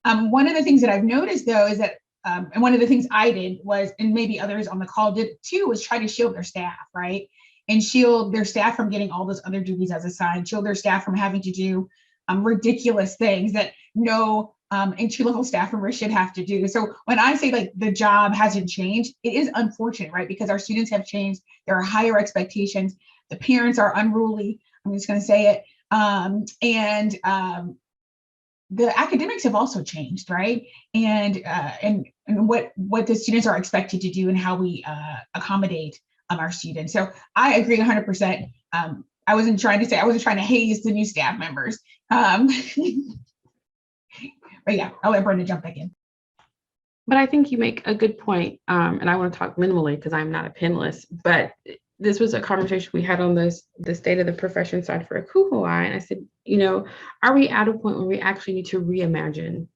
One of the things that I've noticed though is that, and one of the things I did was, and maybe others on the call did too, was try to shield their staff, right? And shield their staff from getting all those other duties as assigned, shield their staff from having to do ridiculous things that no entry-level staff member should have to do. So when I say like the job hasn't changed, it is unfortunate, right? Because our students have changed. There are higher expectations. The parents are unruly. I'm just going to say it. the academics have also changed, right? And what the students are expected to do and how we accommodate our students. So I agree 100%. I wasn't trying to haze the new staff members. But yeah, I'll let Brenda jump back in. But I think you make a good point, and I want to talk minimally because I'm not a panelist, but this was a conversation we had on the state of the profession side for a Kuhuai, and I said, are we at a point where we actually need to reimagine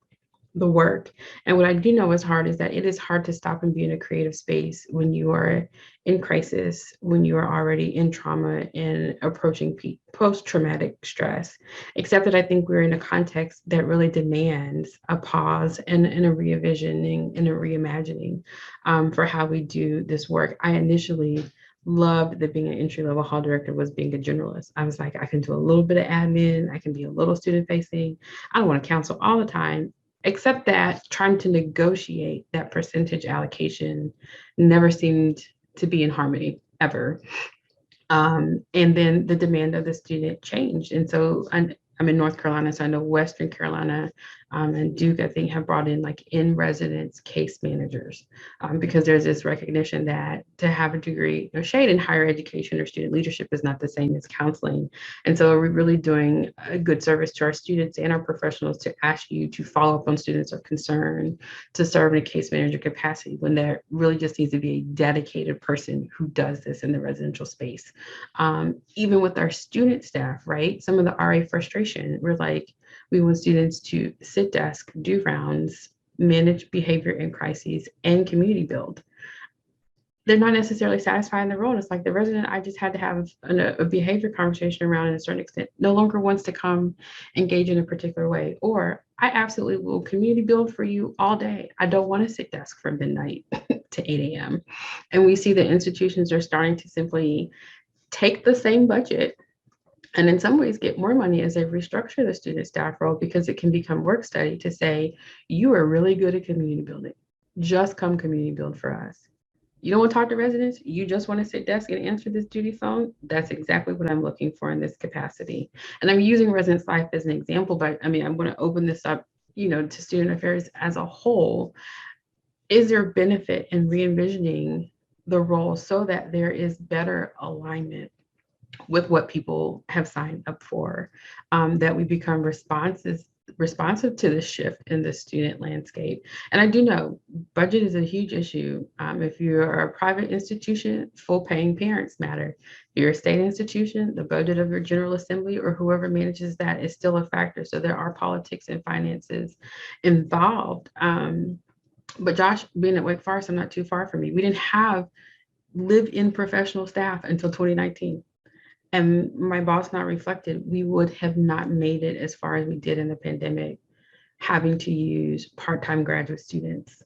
the work? And what I do know is hard is that it is hard to stop and be in a creative space when you are in crisis, when you are already in trauma and approaching post-traumatic stress, except that I think we're in a context that really demands a pause and a revisioning and a reimagining for how we do this work. I initially loved that being an entry-level hall director was being a generalist. I was like, I can do a little bit of admin, I can be a little student facing. I don't want to counsel all the time, except that trying to negotiate that percentage allocation never seemed to be in harmony ever. And then the demand of the student changed. And so I'm in North Carolina, so I know Western Carolina and Duke, I think, have brought in like in-residence case managers because there's this recognition that to have a degree or shade in higher education or student leadership is not the same as counseling. And so we're really doing a good service to our students and our professionals to ask you to follow up on students of concern, to serve in a case manager capacity when there really just needs to be a dedicated person who does this in the residential space. Even with our student staff, right? Some of the RA frustration, we're like, we want students to sit desk, do rounds, manage behavior in crises, and community build. They're not necessarily satisfied in the role. It's like the resident I just had to have a behavior conversation around in a certain extent no longer wants to come engage in a particular way. Or I absolutely will community build for you all day. I don't want to sit desk from midnight to 8 a.m. And we see that institutions are starting to simply take the same budget and in some ways get more money as they restructure the student staff role because it can become work study to say, you are really good at community building. Just come community build for us. You don't want to talk to residents, you just want to sit desk and answer this duty phone. That's exactly what I'm looking for in this capacity. And I'm using residence life as an example, but I mean, I'm going to open this up, to student affairs as a whole. Is there benefit in re-envisioning the role so that there is better alignment with what people have signed up for, that we become responsive to the shift in the student landscape? And I do know budget is a huge issue. If you're a private institution, full paying parents matter. If you're a state institution, the budget of your General Assembly or whoever manages that is still a factor. So there are politics and finances involved. But Josh, being at Wake Forest, I'm not too far from you. We didn't have live-in professional staff until 2019. And my boss not reflected, we would have not made it as far as we did in the pandemic, having to use part-time graduate students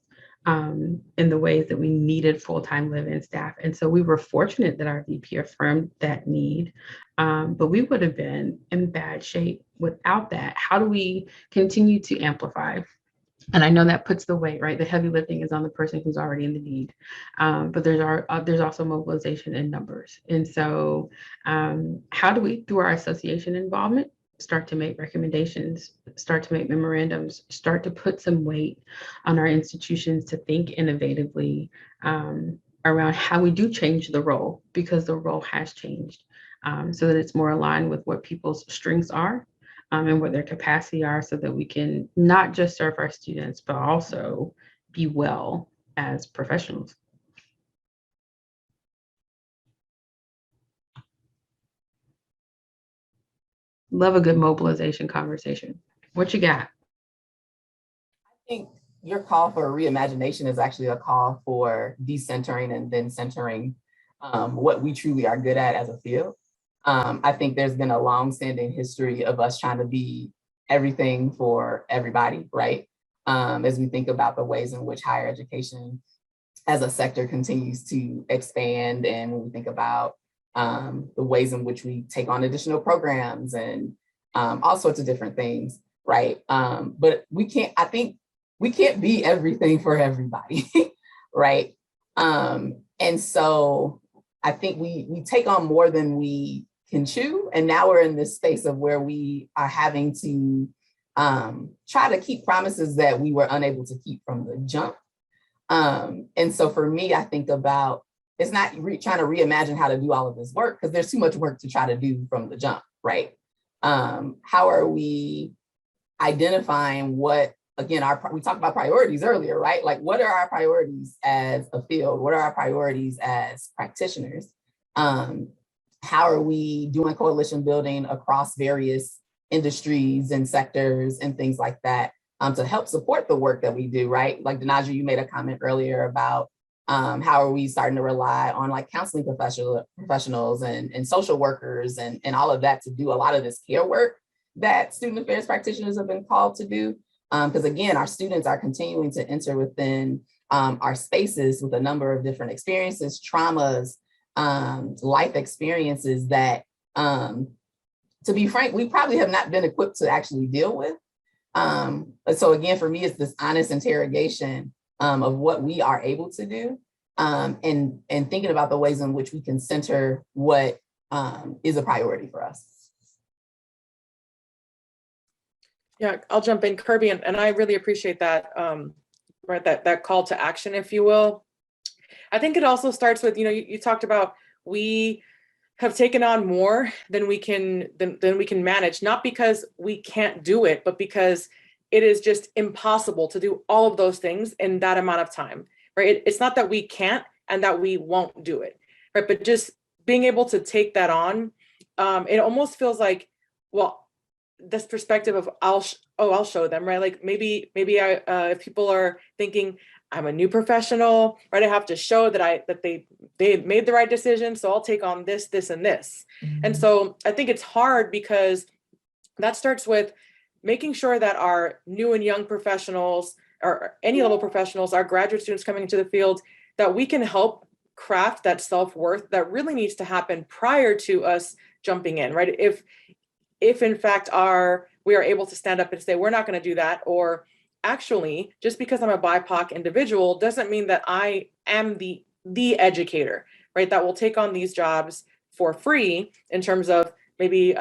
in the ways that we needed full-time live-in staff. And so we were fortunate that our VP affirmed that need, but we would have been in bad shape without that. How do we continue to amplify? And I know that puts the weight, right? The heavy lifting is on the person who's already in the need. But there's also mobilization in numbers. And so how do we, through our association involvement, start to make recommendations, start to make memorandums, start to put some weight on our institutions to think innovatively around how we do change the role, because the role has changed so that it's more aligned with what people's strengths are and what their capacity are, so that we can not just serve our students, but also be well as professionals. Love a good mobilization conversation. What you got? I think your call for reimagination is actually a call for decentering and then centering what we truly are good at as a field. I think there's been a long-standing history of us trying to be everything for everybody, right? As we think about the ways in which higher education as a sector continues to expand, and when we think about the ways in which we take on additional programs and all sorts of different things, right? But I think we can't be everything for everybody, right? And so I think we take on more than we can chew. And now we're in this space of where we are having to try to keep promises that we were unable to keep from the jump. And so for me, I think about, it's not trying to reimagine how to do all of this work, because there's too much work to try to do from the jump, right? How are we identifying what, again, we talked about priorities earlier, right? Like, what are our priorities as a field? What are our priorities as practitioners? How are we doing coalition building across various industries and sectors and things like that, to help support the work that we do, right? Like, Denaja, you made a comment earlier about how are we starting to rely on like counseling professionals and social workers and all of that to do a lot of this care work that student affairs practitioners have been called to do. Because again, our students are continuing to enter within our spaces with a number of different experiences, traumas, life experiences that, to be frank, we probably have not been equipped to actually deal with. So again, for me, it's this honest interrogation of what we are able to do, and thinking about the ways in which we can center what is a priority for us. Yeah, I'll jump in, Kirby, and I really appreciate that, right, that call to action, if you will. I think it also starts with, you talked about, we have taken on more than we can manage, not because we can't do it, but because it is just impossible to do all of those things in that amount of time, right? It's not that we can't and that we won't do it, right? But just being able to take that on, it almost feels like, well, this perspective of I'll show them, right? Like maybe I, if people are thinking I'm a new professional, right? I have to show that they made the right decision, so I'll take on this, and this. Mm-hmm. And so I think it's hard because that starts with making sure that our new and young professionals, or any level professionals, our graduate students coming into the field, that we can help craft that self-worth that really needs to happen prior to us jumping in, right? If in fact we are able to stand up and say, we're not going to do that, or actually, just because I'm a BIPOC individual doesn't mean that I am the educator, right? That will take on these jobs for free in terms of maybe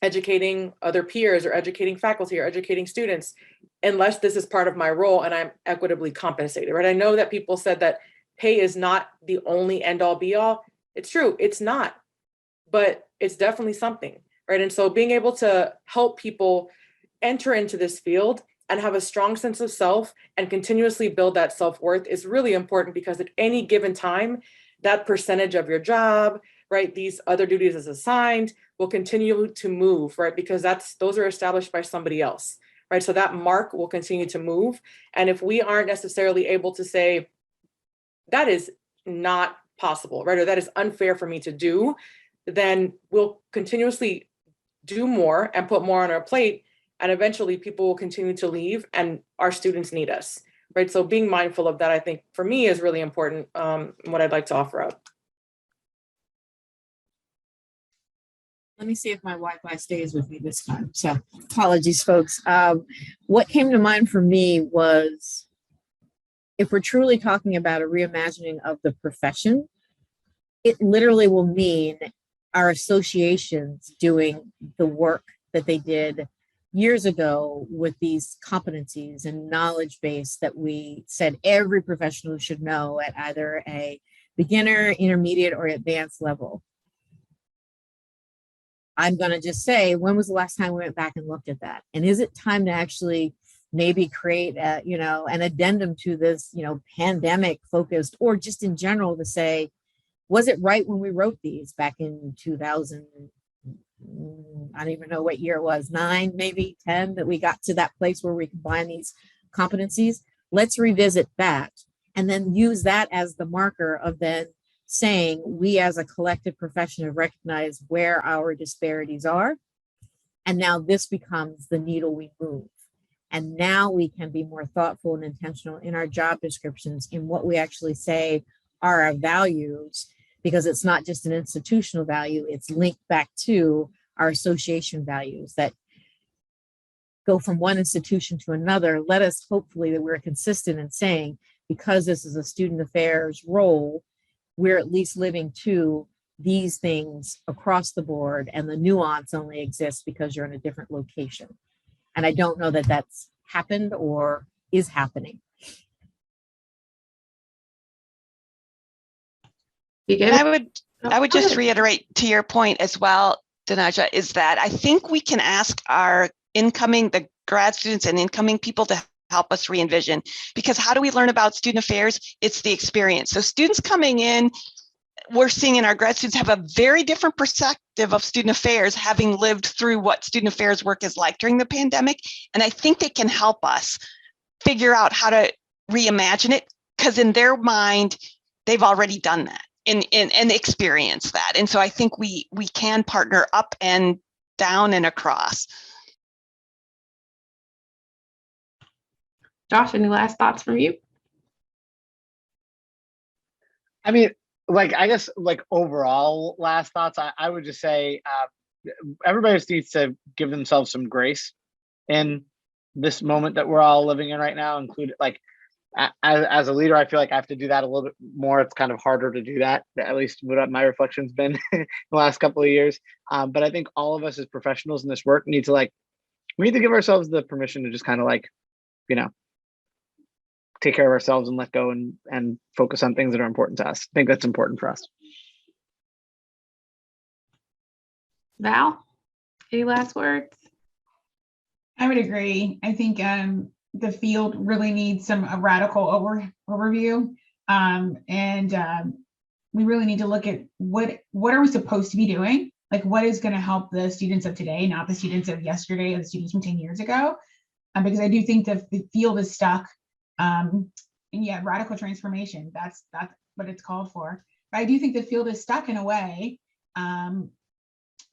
educating other peers or educating faculty or educating students, unless this is part of my role and I'm equitably compensated, right? I know that people said that pay is not the only end all be all. It's true, it's not, but it's definitely something, right? And so being able to help people enter into this field and have a strong sense of self and continuously build that self-worth is really important, because at any given time, that percentage of your job, right, these other duties as assigned will continue to move, right? Because those are established by somebody else, right? So that mark will continue to move. And if we aren't necessarily able to say, that is not possible, right? Or that is unfair for me to do, then we'll continuously do more and put more on our plate. And eventually people will continue to leave and our students need us, right? So being mindful of that, I think for me is really important, what I'd like to offer up. Let me see if my Wi-Fi stays with me this time. So apologies, folks. What came to mind for me was, if we're truly talking about a reimagining of the profession, it literally will mean our associations doing the work that they did years ago with these competencies and knowledge base that we said every professional should know at either a beginner, intermediate, or advanced level. I'm going to just say, when was the last time we went back and looked at that? And is it time to actually maybe create an addendum to this, pandemic focused, or just in general to say, was it right when we wrote these back in 2000? I don't even know what year it was, 9, maybe 10, that we got to that place where we combine these competencies. Let's revisit that and then use that as the marker of then saying, we as a collective profession have recognized where our disparities are. And now this becomes the needle we move. And now we can be more thoughtful and intentional in our job descriptions, in what we actually say are our values, because it's not just an institutional value, it's linked back to our association values that go from one institution to another. Let us hopefully that we're consistent in saying, because this is a student affairs role, we're at least living to these things across the board, and the nuance only exists because you're in a different location. And I don't know that that's happened or is happening. You get And it? I would Go just ahead. reiterate to your point as well, Danaja, is that I think we can ask the grad students and incoming people to help us re-envision, because how do we learn about student affairs? It's the experience. So students coming in, we're seeing in our grad students have a very different perspective of student affairs, having lived through what student affairs work is like during the pandemic. And I think they can help us figure out how to reimagine it, because in their mind, they've already done that and experienced that. And so I think we can partner up and down and across. Josh, any last thoughts from you? I mean, like, I guess, like, overall last thoughts, I would just say everybody just needs to give themselves some grace in this moment that we're all living in right now, include, like, as a leader, I feel like I have to do that a little bit more. It's kind of harder to do that, at least what my reflection's been in the last couple of years. But I think all of us as professionals in this work need to, like, we need to give ourselves the permission to just kind of, like, you know, take care of ourselves and let go and focus on things that are important to us. I think that's important for us. Val, any last words? I would agree. I think the field really needs a radical overview. We really need to look at what are we supposed to be doing? Like, what is going to help the students of today, not the students of yesterday or the students from 10 years ago? Because I do think that the field is stuck. And yeah, radical transformation, that's what it's called for. But I do think the field is stuck in a way, and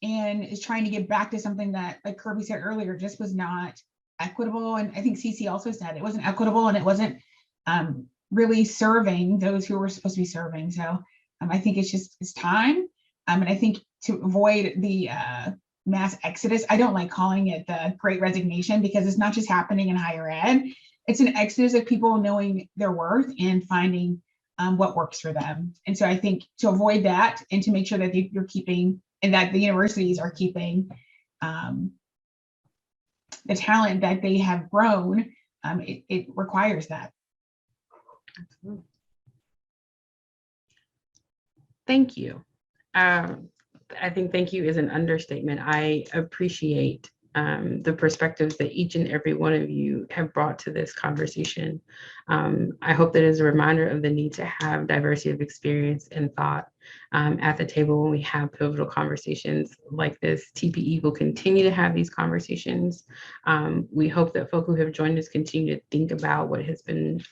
is trying to get back to something that, like Kirby said earlier, just was not equitable. And I think CC also said it wasn't equitable, and it wasn't really serving those who were supposed to be serving. So I think it's time. And I think to avoid the mass exodus, I don't like calling it the Great Resignation, because it's not just happening in higher ed. It's an exodus of people knowing their worth and finding what works for them. And so I think to avoid that, and to make sure that you're keeping, and that the universities are keeping the talent that they have grown, it requires that. Absolutely. Thank you. I think thank you is an understatement. I appreciate the perspectives that each and every one of you have brought to this conversation. I hope that is a reminder of the need to have diversity of experience and thought at the table when we have pivotal conversations like this. TPE will continue to have these conversations. We hope that folk who have joined us continue to think about what has been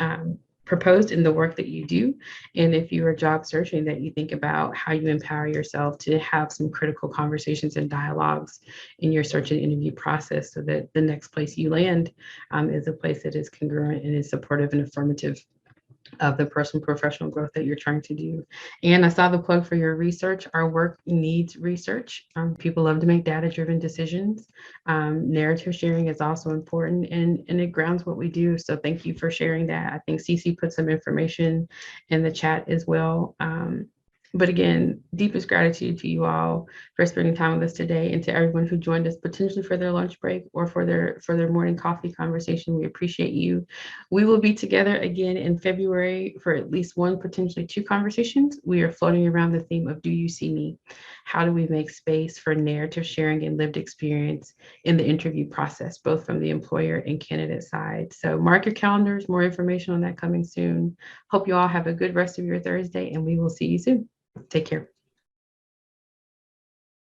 proposed in the work that you do. And if you are job searching, that you think about how you empower yourself to have some critical conversations and dialogues in your search and interview process, so that the next place you land is a place that is congruent and is supportive and affirmative of the personal professional growth that you're trying to do. And I saw the plug for your research. Our work needs research. People love to make data-driven decisions. Narrative sharing is also important, and it grounds what we do. So thank you for sharing that. I think Cece put some information in the chat as well. But again, deepest gratitude to you all for spending time with us today, and to everyone who joined us potentially for their lunch break or for their morning coffee conversation. We appreciate you. We will be together again in February for at least one, potentially two conversations. We are floating around the theme of Do You See Me? How do we make space for narrative sharing and lived experience in the interview process, both from the employer and candidate side? So mark your calendars, more information on that coming soon. Hope you all have a good rest of your Thursday, and we will see you soon. Take care.